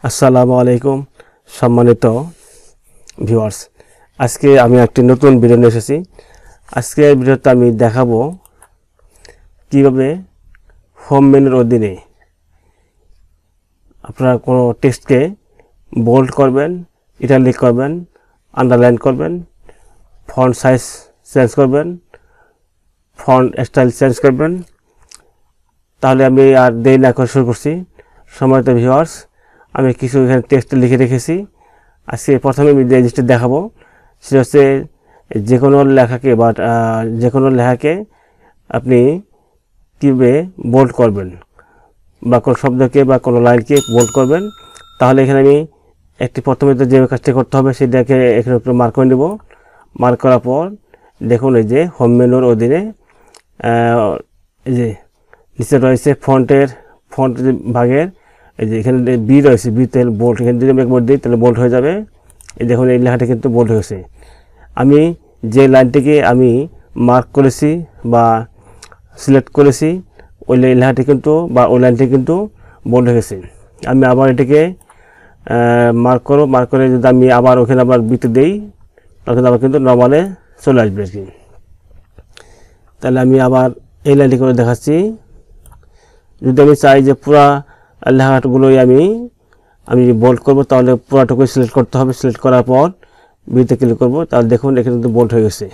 আসসালামু আলাইকুম সম্মানিত ভিউয়ার্স, আজকে আমি একটি নতুন ভিডিও নিয়ে এসেছি। আজকে এই ভিডিওতে আমি দেখাবো কিভাবে হোম মেনুর অধীনে আপনারা কোনো টেক্সটকে বোল্ড করবেন, ইটালিক করবেন, আন্ডারলাইন করবেন, ফন্ট সাইজ চেঞ্জ করবেন, ফন্ট স্টাইল চেঞ্জ করবেন। তাহলে আমি আর দেরি না করে শুরু করছি। সম্মানিত ভিউয়ার্স, আমি কিছু এখানে টেক্সট লিখে রেখেছি। আজকে প্রথমে আমি যে জিনিসটা দেখাবো সেটা হচ্ছে যে কোনো লেখাকে আপনি কীভাবে বোল্ড করবেন বা কোনো শব্দকে বা কোনো লাইনকে বোল্ড করবেন। তাহলে এখানে আমি প্রথমে তো যে কাজটা করতে হবে সেটাকে এখানে উপরে মার্ক করে নেব। মার্ক করার পর দেখুন এই যে হোম মেনুর অধীনে এই যে নিচে রয়েছে ফন্ট ভাগের এই যে এখানে বি রয়েছে, বিতে বোল্ড। এখানে যদি আমি একবার দিই তাহলে বোল্ড হয়ে যাবে। এই দেখুন এই লেখাটা কিন্তু বোল্ড হয়েছে। আমি যে লাইনটিকে আমি মার্ক করেছি বা সিলেক্ট করেছি ওই লেখাটি কিন্তু বা ওই লাইনটি কিন্তু বোল্ড হয়ে গেছে। আমি আবার এটাকে মার্ক করে যদি আমি আবার ওখানে আবার বিতে দিই তখন আবার কিন্তু নর্মালে চলে আসবে আর কি। তাহলে আমি আবার এই লাইনটি করে দেখাচ্ছি। যদি আমি চাই যে পুরা লেখাগুলোই আমি বোল্ড করব তাহলে পুরাটুকুই সিলেক্ট করতে হবে। সিলেক্ট করার পর বিতে ক্লিক করব, তাহলে দেখুন এখানে কিন্তু বোল্ড হয়ে গেছে।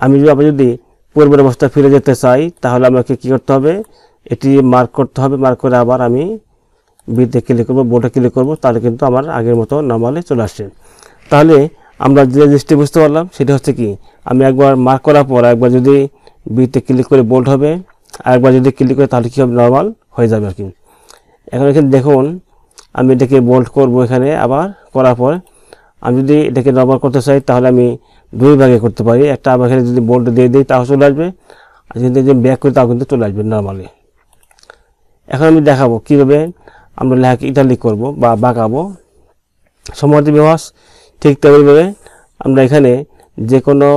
আমি যদি পূর্বের অবস্থায় ফিরে যেতে চাই তাহলে আমাকে কী করতে হবে, এটি মার্ক করতে হবে। মার্ক করে আবার আমি বিতে ক্লিক করব, বোল্ডে ক্লিক করব, তাহলে কিন্তু আমার আগের মতো নর্মালে চলে আসছে। তাহলে আমরা যে জিনিসটি বুঝতে পারলাম সেটা হচ্ছে কি, আমি একবার মার্ক করার পর একবার যদি বিতে ক্লিক করে বোল্ড হবে, আরেকবার যদি ক্লিক করে তাহলে কী হবে, নর্মাল হয়ে যাবে আর কি। এখন এখানে দেখুন আমি এটাকে বোল্ড করব। এখানে আবার করার পর আমি যদি এটাকে নর্মাল করতে চাই তাহলে আমি দুই ভাগে করতে পারি। একটা আবার এখানে যদি বোল্ড দিয়ে দিই তাও চলে আসবে, আর যদি ব্যাক করি তাও কিন্তু চলে আসবে নর্মালি। এখন আমি দেখাবো কীভাবে আমরা লেখাকে ইটালিক করব বা বাঁকাবো। সম্মানিত ভিউয়ার্স, ঠিক তেমনিভাবে আমরা এখানে যে কোনো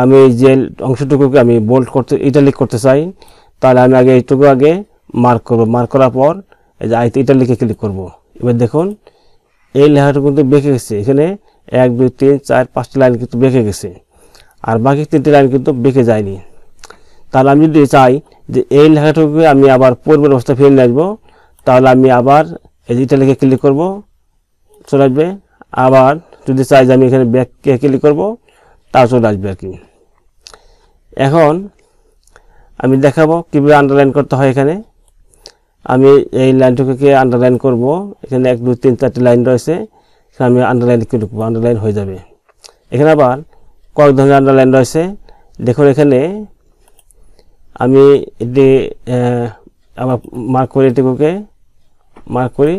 আমি যে অংশটুকুকে আমি বোল্ড ইটালিক করতে চাই তাহলে আমি এইটুকু আগে মার্ক করব। মার্ক করার পর এই যে ইটালিকে ক্লিক করব। এবার দেখুন এই লেখাটা কিন্তু বেঁকে গেছে। এখানে 1 2 3 4 5টি লাইন কিন্তু বেঁকে গেছে, আর বাকি 3টি লাইন কিন্তু বেঁকে যায়নি। তাহলে আমি যদি চাই যে এই লেখাটুকুকে আমি আবার পূর্বের অবস্থায় ফিরে নিয়ে আসবো, তাহলে আমি আবার এই যে ইটালিকে ক্লিক করব, চলে আসবে। আবার যদি চাই যে আমি এখানে ব্যাককে ক্লিক করব, তাও চলে আসবে আর কি। এখন আমি দেখাবো কীভাবে আন্ডারলাইন করতে হয়। এখানে আমি এই লাইনটুকুকে আন্ডারলাইন করব। এখানে 1 2 3 4টি লাইন রয়েছে, এখানে আমি আন্ডারলাইন ক্লিক করব, আন্ডারলাইন হয়ে যাবে। এখানে আবার কয়েক ধরনের আন্ডারলাইন রয়েছে। দেখুন এখানে আমি এটি আবার মার্ক করি, এটুকুকে মার্ক করি।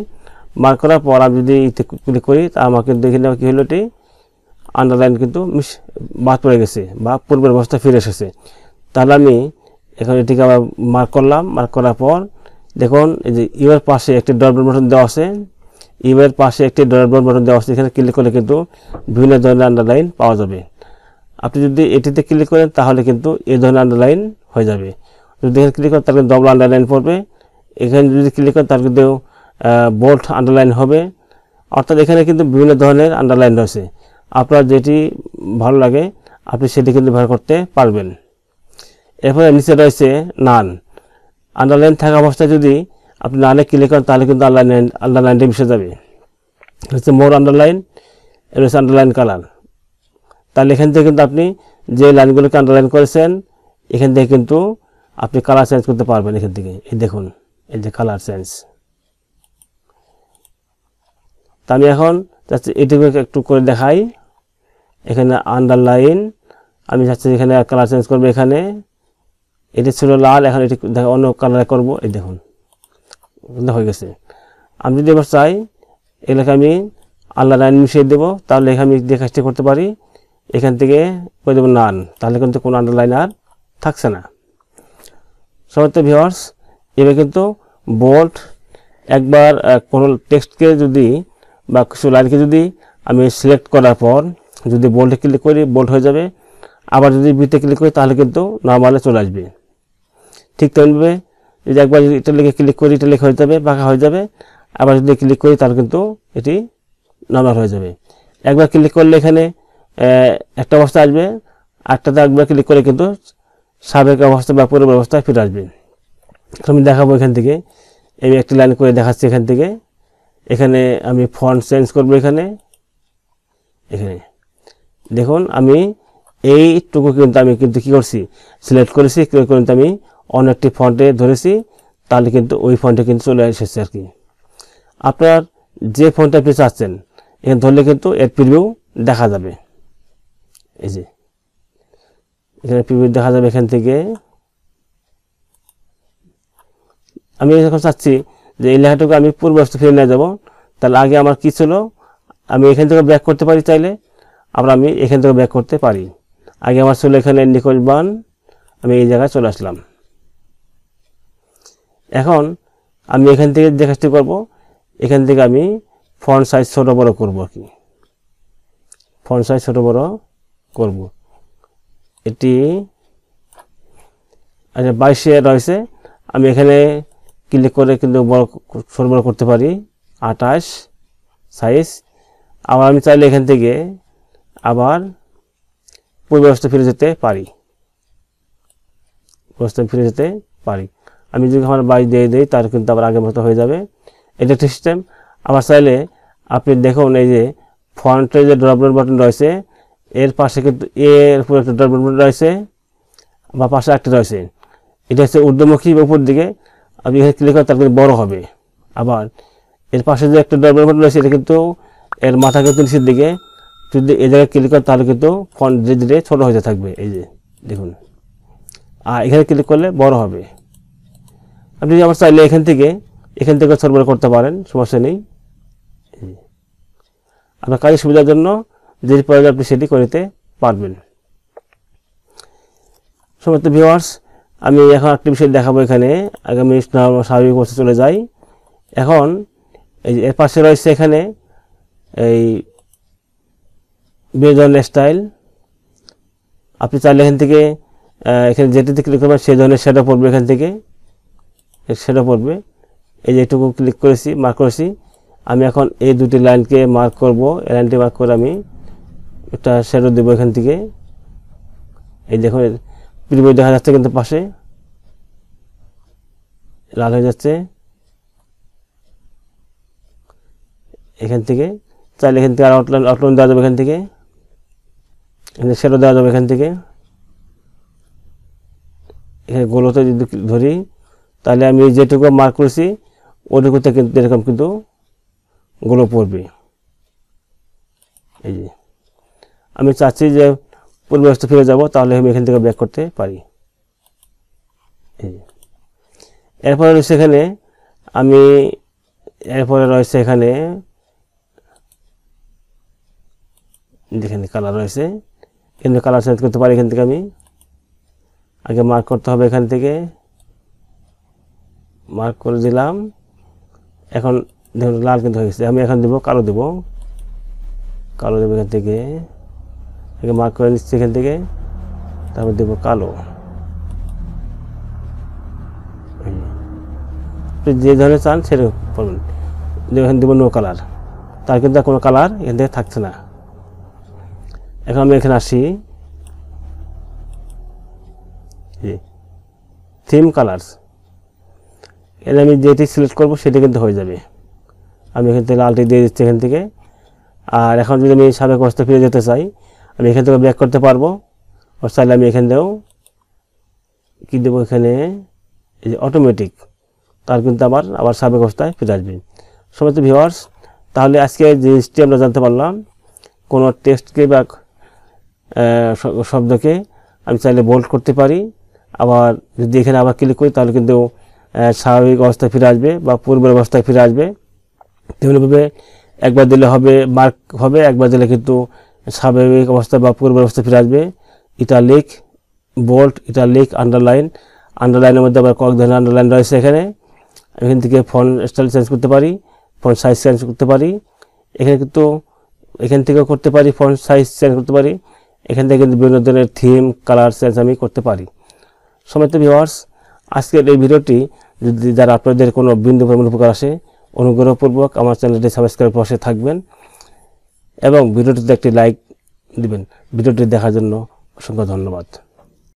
মার্ক করার পর আমি যদি ক্লিক করি তা আমার কিন্তু এখানে কী হলো, এটি আন্ডারলাইন কিন্তু বাদ পড়ে গেছে বা পূর্বের অবস্থায় ফিরে এসেছে। তাহলে আমি এখন এটিকে আবার মার্ক করলাম। মার্ক করার পর দেখুন এই যে ইউর পাশে একটি ডট বাটন দেওয়া আছে। ইউর পাশে একটি ডট বাটন দেওয়া আছে, এখানে ক্লিক করলে কিন্তু বিভিন্ন ধরনের আন্ডারলাইন পাওয়া যাবে। আপনি যদি এটিতে ক্লিক করেন তাহলে কিন্তু এই ধরনের আন্ডারলাইন হয়ে যাবে। যদি এখানে ক্লিক করেন তাহলে ডবল আন্ডারলাইন পড়বে। এখানে যদি ক্লিক করেন তাহলে কিন্তু বোল্ড আন্ডারলাইন হবে। অর্থাৎ এখানে কিন্তু বিভিন্ন ধরনের আন্ডারলাইন রয়েছে। আপনার যেটি ভালো লাগে আপনি সেটি কিন্তু ব্যবহার করতে পারবেন। এরপরে নিচে রয়েছে নান। আন্ডারলাইন থাকা অবস্থায় যদি আপনি নানে ক্লিক করেন তাহলে কিন্তু আন্ডারলাইনটা মিশে যাবে। হচ্ছে মোর আন্ডারলাইন, এর হচ্ছে আন্ডারলাইন কালার। তাহলে এখান থেকে কিন্তু আপনি যে লাইনগুলোকে আন্ডারলাইন করেছেন এখান থেকে কিন্তু আপনি কালার চেঞ্জ করতে পারবেন। এখান থেকে এই দেখুন এই যে কালার চেঞ্জ। তা আমি এখন চাচ্ছি এটুকু একটু করে দেখাই। এখানে আন্ডারলাইন আমি চাচ্ছি এখানে কালার চেঞ্জ করবো। এখানে এটি ছিল লাল, এখন এটি অন্য কালারে করব। এই দেখুন হয়ে গেছে। আমি যদি এবার চাই এগুলোকে আমি আন্ডারলাইন মিশিয়ে দেবো, তাহলে এখানে আমি যে কাজটি করতে পারি এখান থেকে করে দেবো নান, তাহলে কিন্তু কোনো আন্ডারলাইন আর থাকছে না। সমস্ত ভিউয়ার্স, এবার কিন্তু বোল্ড একবার কোনো টেক্সটকে যদি বা কিছু লাইনকে যদি আমি সিলেক্ট করার পর যদি বোল্ডে ক্লিক করি বোল্ড হয়ে যাবে। আবার যদি বিতে ক্লিক করি তাহলে কিন্তু নর্মালে চলে আসবে। ঠিক তেমনিভাবে যদি একবার ইটালিকে ক্লিক করি ইটালিক হয়ে যাবে, বাঁকা হয়ে যাবে। আবার যদি ক্লিক করি তাহলে কিন্তু এটি নরমাল হয়ে যাবে। একবার ক্লিক করলে এখানে একটা অবস্থা আসবে, আরেকটাতে একবার ক্লিক করে কিন্তু সাবেক অবস্থা বা পূর্ব অবস্থায় ফিরে আসবে। আমি দেখাবো এখান থেকে, আমি একটি লাইন করে দেখাচ্ছি এখান থেকে। এখানে আমি ফন্ট চেঞ্জ করবো, এখানে দেখুন আমি এইটুকু কিন্তু আমি কিন্তু কী করছি, সিলেক্ট করেছি, কিন্তু আমি অন্য একটি ফন্টে ধরেছি, তাহলে কিন্তু ওই ফন্টে কিন্তু চলে এসেছে আর কি। আপনার যে ফন্টে আপনি চাচ্ছেন এখানে ধরলে কিন্তু এর প্রিভিউ দেখা যাবে। এই যে এখানে প্রিভিউ দেখা যাবে। এখান থেকে আমি যখন চাচ্ছি যে এই লেখাটুকু আমি পূর্ব অবস্থা ফিরে নিয়ে যাব, তাহলে আগে আমার কী ছিল, আমি এখান থেকে ব্যাক করতে পারি চাইলে, আবার আমি এখান থেকে ব্যাক করতে পারি। আগে আমার ছিল এখানে নিকোল বান, আমি এই জায়গায় চলে আসলাম। এখন আমি এখান থেকে যে কাজটি করবো, এখান থেকে আমি ফন্ট সাইজ ছোট বড় করব আর কি। ফন্ট সাইজ ছোট বড় করব, এটি আচ্ছা 22 রয়েছে, আমি এখানে ক্লিক করে কিন্তু বড় ছোট বড় করতে পারি 28 সাইজ। আবার আমি চাইলে এখান থেকে আবার পূর্ব অবস্থা ফিরে যেতে পারি, ফিরে যেতে পারি। আমি যদি আমার 22 দিয়ে দিই তার কিন্তু আবার আগের মতো হয়ে যাবে। এটা একটা সিস্টেম। আবার চাইলে আপনি দেখুন এই যে ফন্টের যে ড্রপডাউন বাটন রয়েছে, এর পাশে কিন্তু এর উপরে একটা ড্রপডাউন বাটন রয়েছে, বা পাশে একটা রয়েছে, এটা হচ্ছে ঊর্ধ্বমুখী উপর দিকে। আপনি এখানে ক্লিক করে তার কিন্তু বড় হবে। আবার এর পাশে যে একটা ড্রপডাউন বাটন রয়েছে, এটা কিন্তু এর মাথা কিন্তু নিচের দিকে, যদি এই জায়গায় ক্লিক করে তাহলে কিন্তু ফন্ট ধীরে ধীরে ছোটো হতে থাকবে। এই যে দেখুন, আর এখানে ক্লিক করলে বড় হবে। আপনি আবার চাইলে এখান থেকে সরবরাহ করতে পারেন, সমস্যা নেই। আপনার কাজের সুবিধার জন্য যে প্রয়োজন আপনি সেটি করতে পারবেন। সমস্ত ভিউয়ার্স, আমি এখন একটা বিষয় দেখাবো। এখানে আগে আমি স্বাভাবিক অবস্থায় চলে যাই। এখন এই যে এর পাশে রয়েছে এখানে এই বেজন স্টাইল। আপনি চাইলে এখান থেকে এখানে যেটিতে ক্লিক করবেন সেই ধরনের শ্যাডো পড়বে, এখান থেকে শ্যাডো পড়বে। এই যে এটুকু ক্লিক করেছি, মার্ক করেছি। আমি এখন এই দুটি লাইনকে মার্ক করব, এই লাইনটি মার্ক করে আমি একটা শ্যাডো দেবো এখান থেকে। এই দেখুন প্রিভিউ দেখা যাচ্ছে কিন্তু পাশে লাল হয়ে যাচ্ছে। এখান থেকে চাইলে এখান থেকে আর আউটলাইন দেওয়া যাবে, এখান থেকে শ্যাডো দেওয়া যাবে। এখান থেকে এখানে গোলতে যদি ধরি তাহলে আমি যেটুকু মার্ক করেছি ওইটুকুতে কিন্তু এরকম কিন্তু গোলো পড়বে। এই যে আমি চাচ্ছি যে পূর্ব অবস্থা ফিরে যাব, তাহলে আমি এখান থেকে ব্যাক করতে পারি। এরপরে রয়েছে এখানে যেখানে কালার রয়েছে, এখানে কালার চেঞ্জ করতে পারি। এখান থেকে আমি আগে মার্ক করতে হবে, এখান থেকে মার্ক করে দিলাম। এখন দেখুন লাল কিন্তু হয়ে গেছে। আমি এখন দেবো কালো, দেবো এখান থেকে আগে মার্ক করে নিচ্ছি এখান থেকে, তারপর দেবো কালো। যে ধরনের চান সেরকম করবেন। এখানে দেবো নো কালার, তার কিন্তু কোনো কালার এখান থেকে থাকছে না। এখন আমি এখানে আসি, থিম কালার্স, এর আমি যেটি সিলেক্ট করবো সেটি কিন্তু হয়ে যাবে। আমি এখান থেকে লালটি দিয়ে দিচ্ছি এখান থেকে। আর এখন যদি আমি সাবেক অবস্থা ফিরে যেতে চাই, আমি এখান থেকে ব্যাক করতে পারবো। আর চাইলে আমি এখান থেকেও কী দেবো, এখানে এই যে অটোমেটিক, তার কিন্তু আবার সাবেক অবস্থায় ফিরে আসবে। সমস্ত ভিউয়ার্স, তাহলে আজকে যে জিনিসটি আমরা জানতে পারলাম, কোনো টেক্সটকে বা শব্দকে আমি চাইলে বোল্ড করতে পারি। আবার যদি এখানে আবার ক্লিক করি তাহলে কিন্তু স্বাভাবিক অবস্থায় ফিরে আসবে বা পূর্বের অবস্থায় ফিরে আসবে। তেমনিভাবে একবার দিলে হবে মার্ক হবে, একবার দিলে কিন্তু স্বাভাবিক অবস্থা বা পূর্বের অবস্থায় ফিরে আসবে। ইটালিক, বোল্ড, ইটালিক, আন্ডারলাইনের মধ্যে আবার কয়েক ধরনের আন্ডারলাইন রয়েছে। এখান থেকে ফন্ট স্টাইল চেঞ্জ করতে পারি, ফন্ট সাইজ চেঞ্জ করতে পারি। এখান থেকেও করতে পারি, ফন্ট সাইজ চেঞ্জ করতে পারি। এখান থেকে কিন্তু বিভিন্ন ধরনের থিম কালার চেঞ্জ আমি করতে পারি। সমস্ত ভিউয়ার্স, আজকের এই ভিডিওটি যদি যারা আপনাদের কোনো বিন্দু পরিমাণ উপকার আসে, অনুগ্রহপূর্বক আমার চ্যানেলটি সাবস্ক্রাইব পাশে থাকবেন এবং ভিডিওটিতে একটি লাইক দিবেন। ভিডিওটি দেখার জন্য অসংখ্য ধন্যবাদ।